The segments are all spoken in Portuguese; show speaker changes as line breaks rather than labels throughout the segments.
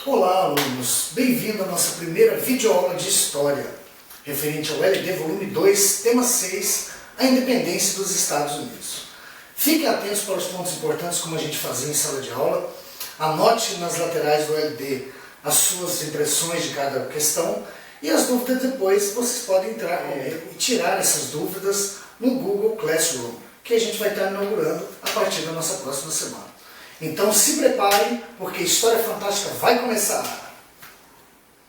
Olá, alunos! Bem-vindo à nossa primeira videoaula de História, referente ao LD Volume 2, Tema 6, a Independência dos Estados Unidos. Fiquem atentos para os pontos importantes, como a gente fazia em sala de aula. Anote nas laterais do LD as suas impressões de cada questão e as dúvidas depois vocês podem entrar comigo e tirar essas dúvidas no Google Classroom, que a gente vai estar inaugurando a partir da nossa próxima semana. Então se preparem, porque História Fantástica vai começar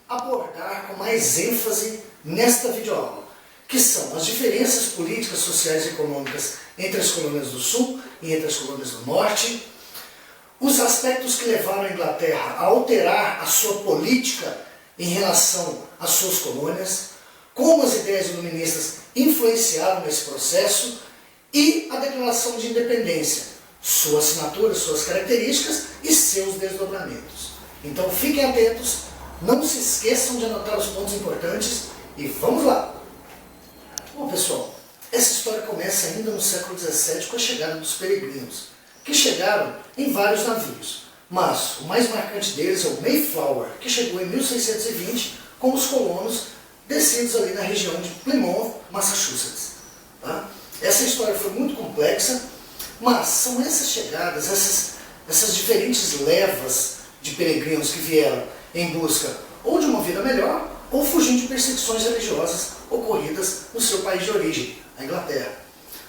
a abordar com mais ênfase nesta videoaula, que são as diferenças políticas, sociais e econômicas entre as colônias do Sul e entre as colônias do Norte, os aspectos que levaram a Inglaterra a alterar a sua política em relação às suas colônias, como as ideias iluministas influenciaram nesse processo e a Declaração de Independência, sua assinatura, suas características e seus desdobramentos. Então fiquem atentos, não se esqueçam de anotar os pontos importantes e vamos lá! Bom pessoal, essa história começa ainda no século XVII com a chegada dos peregrinos, que chegaram em vários navios, mas o mais marcante deles é o Mayflower, que chegou em 1620 com os colonos descidos ali na região de Plymouth, Massachusetts. Tá? Essa história foi muito complexa, mas são essas chegadas, essas diferentes levas de peregrinos que vieram em busca ou de uma vida melhor ou fugindo de perseguições religiosas ocorridas no seu país de origem, a Inglaterra.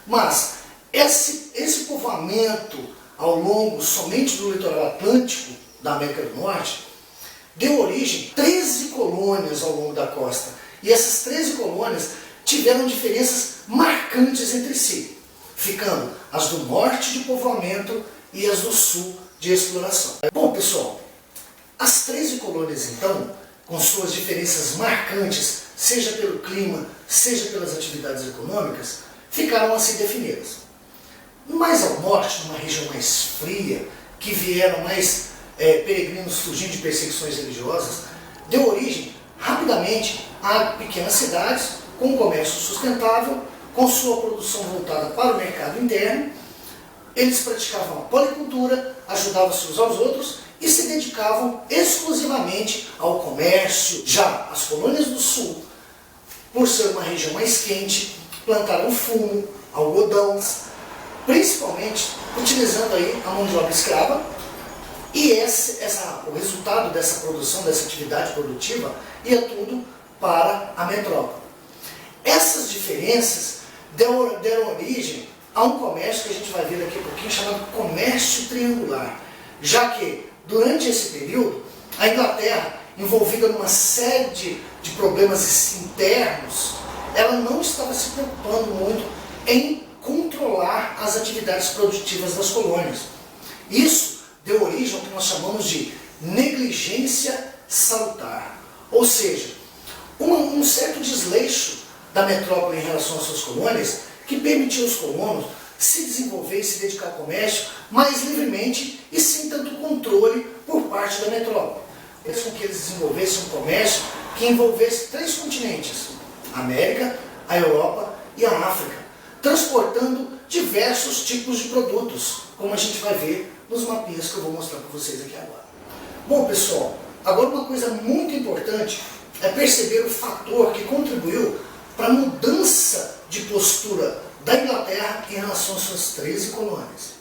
Mas esse povoamento ao longo somente do litoral atlântico da América do Norte deu origem a 13 colônias ao longo da costa. E essas 13 colônias tiveram diferenças marcantes entre si, ficando as do norte de povoamento e as do sul de exploração. Bom pessoal, as 13 colônias então, com suas diferenças marcantes, seja pelo clima, seja pelas atividades econômicas, ficaram assim definidas. Mais ao norte, numa região mais fria, que vieram mais peregrinos fugindo de perseguições religiosas, deu origem rapidamente a pequenas cidades com um comércio sustentável, com sua produção voltada para o mercado interno. Eles praticavam a policultura, ajudavam-se uns aos outros e se dedicavam exclusivamente ao comércio. Já as colônias do sul, por ser uma região mais quente, plantaram fumo, algodão, principalmente utilizando aí a mão de obra escrava, e o resultado dessa produção, dessa atividade produtiva, ia tudo para a metrópole. Essas diferenças deram origem a um comércio que a gente vai ver daqui a pouquinho, chamado comércio triangular, já que durante esse período a Inglaterra, envolvida numa série de problemas internos, ela não estava se preocupando muito em controlar as atividades produtivas das colônias. Isso deu origem ao que nós chamamos de negligência salutar, ou seja, um certo desleixo da metrópole em relação às suas colônias, que permitiu aos colonos se desenvolver e se dedicar ao comércio mais livremente e sem tanto controle por parte da metrópole. Fez com que eles desenvolvessem um comércio que envolvesse 3 continentes, a América, a Europa e a África, transportando diversos tipos de produtos, como a gente vai ver nos mapinhas que eu vou mostrar para vocês aqui agora. Bom pessoal, agora uma coisa muito importante é perceber o fator que contribuiu para a mudança de postura da Inglaterra em relação às suas 13 colônias.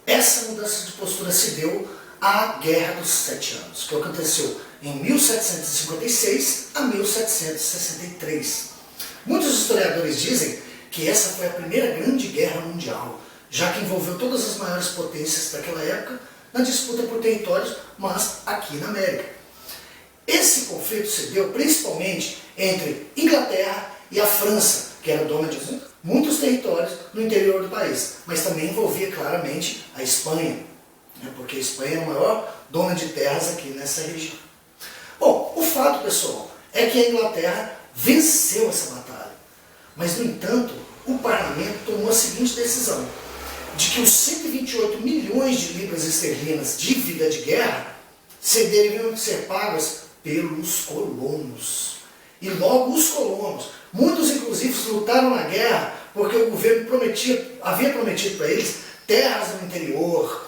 Essa mudança de postura se deu à Guerra dos 7 Anos, que aconteceu em 1756 a 1763. Muitos historiadores dizem que essa foi a primeira grande guerra mundial, já que envolveu todas as maiores potências daquela época na disputa por territórios, mas aqui na América. Esse conflito se deu principalmente entre Inglaterra e a França, que era dona de muitos territórios no interior do país, mas também envolvia claramente a Espanha, porque a Espanha é a maior dona de terras aqui nessa região. Bom, o fato, pessoal, é que a Inglaterra venceu essa batalha, mas, no entanto, o parlamento tomou a seguinte decisão, de que os 128 milhões de libras esterlinas dívida de guerra deveriam ser pagas pelos colonos. E logo os colonos, muitos inclusive inclusive, lutaram na guerra porque o governo havia prometido para eles terras no interior.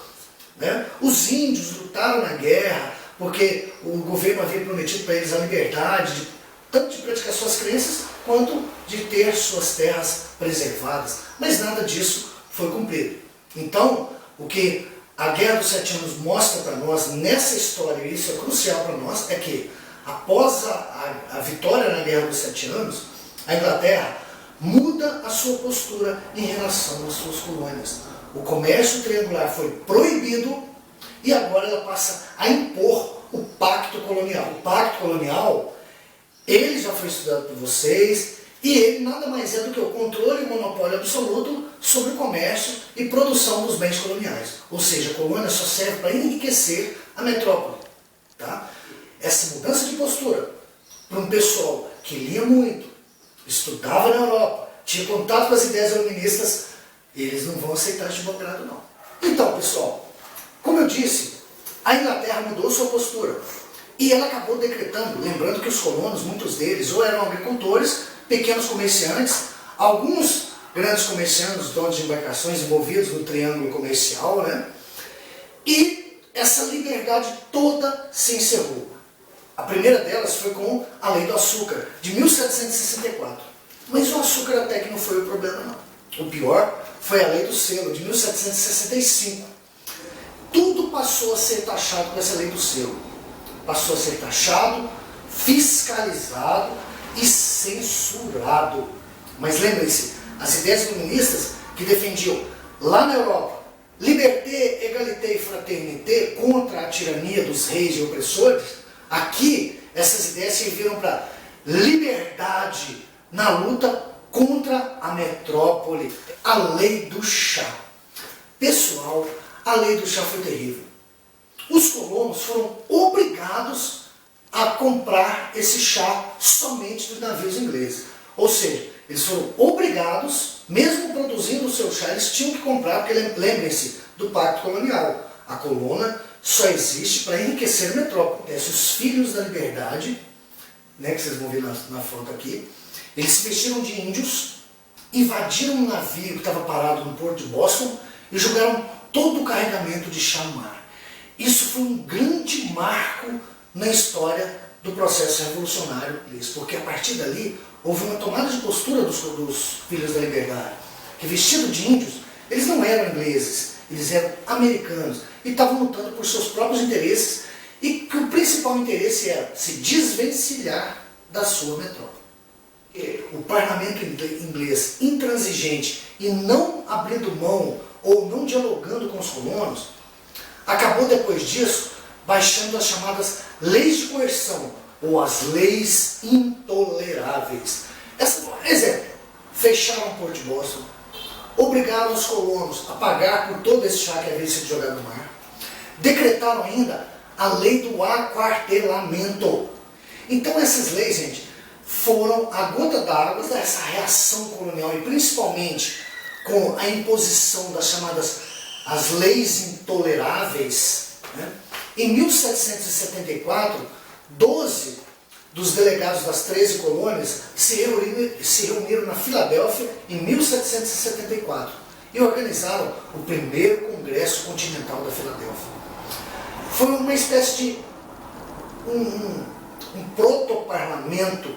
Né? Os índios lutaram na guerra porque o governo havia prometido para eles a liberdade, tanto de praticar suas crenças, quanto de ter suas terras preservadas. Mas nada disso foi cumprido. Então, o que a Guerra dos 7 Anos mostra para nós nessa história, e isso é crucial para nós, é que após a vitória na Guerra dos 7 Anos, a Inglaterra muda a sua postura em relação às suas colônias. O comércio triangular foi proibido e agora ela passa a impor o pacto colonial. O pacto colonial, ele já foi estudado por vocês, e ele nada mais é do que o controle e monopólio absoluto sobre o comércio e produção dos bens coloniais. Ou seja, a colônia só serve para enriquecer a metrópole. Tá? Essa mudança de postura para um pessoal que lia muito, estudava na Europa, tinha contato com as ideias iluministas, eles não vão aceitar de bom grado, não. Então, pessoal, como eu disse, a Inglaterra mudou sua postura. E ela acabou decretando, lembrando que os colonos, muitos deles, ou eram agricultores, pequenos comerciantes, alguns grandes comerciantes, donos de embarcações envolvidos no triângulo comercial, né? E essa liberdade toda se encerrou. A primeira delas foi com a Lei do Açúcar, de 1764. Mas o açúcar até que não foi o problema, não. O pior foi a Lei do Selo, de 1765. Tudo passou a ser taxado com essa Lei do Selo. Passou a ser taxado, fiscalizado e censurado. Mas lembrem-se, as ideias comunistas que defendiam lá na Europa liberté, égalité e fraternité contra a tirania dos reis e opressores, aqui essas ideias serviram para liberdade na luta contra a metrópole, a lei do chá. Pessoal, a lei do chá foi terrível. Os colonos foram obrigados a comprar esse chá somente dos navios ingleses. Ou seja, eles foram obrigados, mesmo produzindo o seu chá, eles tinham que comprar, porque lembrem-se do pacto colonial. A colônia só existe para enriquecer a metrópole. Os filhos da liberdade, né, que vocês vão ver na foto aqui, eles se vestiram de índios, invadiram um navio que estava parado no porto de Boston e jogaram todo o carregamento de chá no mar. Isso foi um grande marco na história do processo revolucionário inglês, porque a partir dali houve uma tomada de postura dos filhos da liberdade, que vestidos de índios, eles não eram ingleses, eles eram americanos e estavam lutando por seus próprios interesses, e que o principal interesse era se desvencilhar da sua metrópole. O parlamento inglês intransigente e não abrindo mão ou não dialogando com os colonos, acabou depois disso baixando as chamadas leis de coerção, ou as leis intoleráveis. Exemplo, fecharam o Porto de Boston, obrigaram os colonos a pagar por todo esse chá que havia sido jogado no mar, decretaram ainda a lei do aquartelamento. Então essas leis, gente, foram a gota d'água dessa reação colonial, e principalmente com a imposição das chamadas as leis intoleráveis, né? Em 1774, 12 dos delegados das 13 colônias se reuniram na Filadélfia em 1774 e organizaram o primeiro Congresso Continental da Filadélfia. Foi uma espécie de um protoparlamento,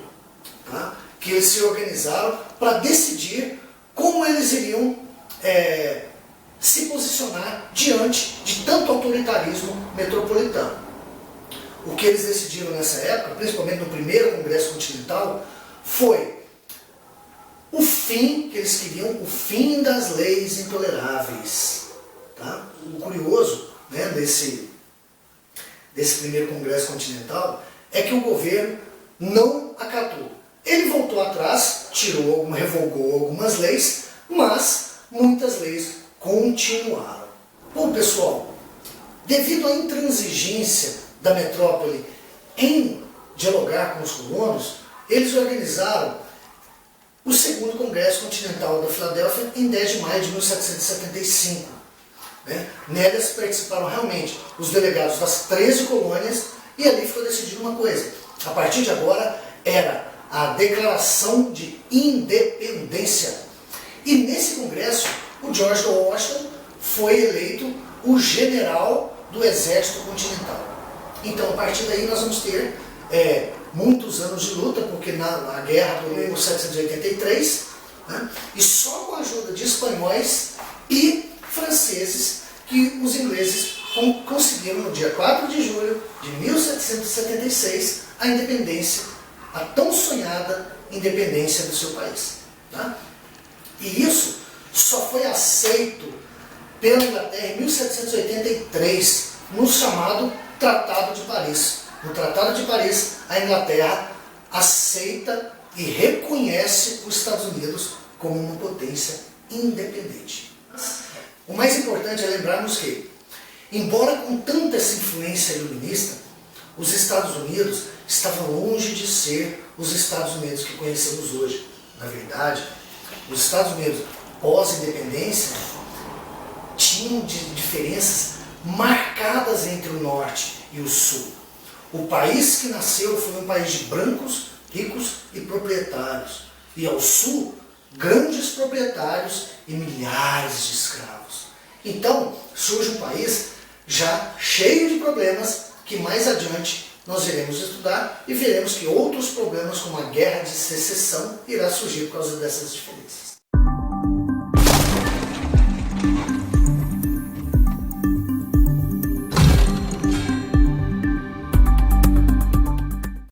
tá? Que eles se organizaram para decidir como eles iriam se posicionar diante de tanto autoritarismo metropolitano. O que eles decidiram nessa época, principalmente no primeiro Congresso Continental, foi o fim, que eles queriam, o fim das leis intoleráveis. Tá? O curioso, né, desse primeiro Congresso Continental é que o governo não acatou. Ele voltou atrás, revogou algumas leis, mas muitas leis continuaram. Bom, pessoal, devido à intransigência da metrópole em dialogar com os colonos, eles organizaram o segundo Congresso Continental da Filadélfia em 10 de maio de 1775. Né? Nelas participaram realmente os delegados das 13 colônias, e ali ficou decidido uma coisa: a partir de agora era a Declaração de Independência. E nesse congresso, o George Washington foi eleito o general do Exército Continental. Então, a partir daí, nós vamos ter muitos anos de luta, porque na guerra de 1783, né, e só com a ajuda de espanhóis e franceses que os ingleses conseguiram, no dia 4 de julho de 1776, a independência, a tão sonhada independência do seu país. Tá? E isso só foi aceito pela Inglaterra em 1783, no chamado Tratado de Paris. No Tratado de Paris, a Inglaterra aceita e reconhece os Estados Unidos como uma potência independente. O mais importante é lembrarmos que, embora com tanta essa influência iluminista, os Estados Unidos estavam longe de ser os Estados Unidos que conhecemos hoje. Na verdade, os Estados Unidos pós-independência tinham diferenças marcadas entre o norte e o sul. O país que nasceu foi um país de brancos, ricos e proprietários. E ao sul, grandes proprietários e milhares de escravos. Então, surge um país já cheio de problemas que mais adiante nós iremos estudar e veremos que outros problemas, como a guerra de secessão, irá surgir por causa dessas diferenças.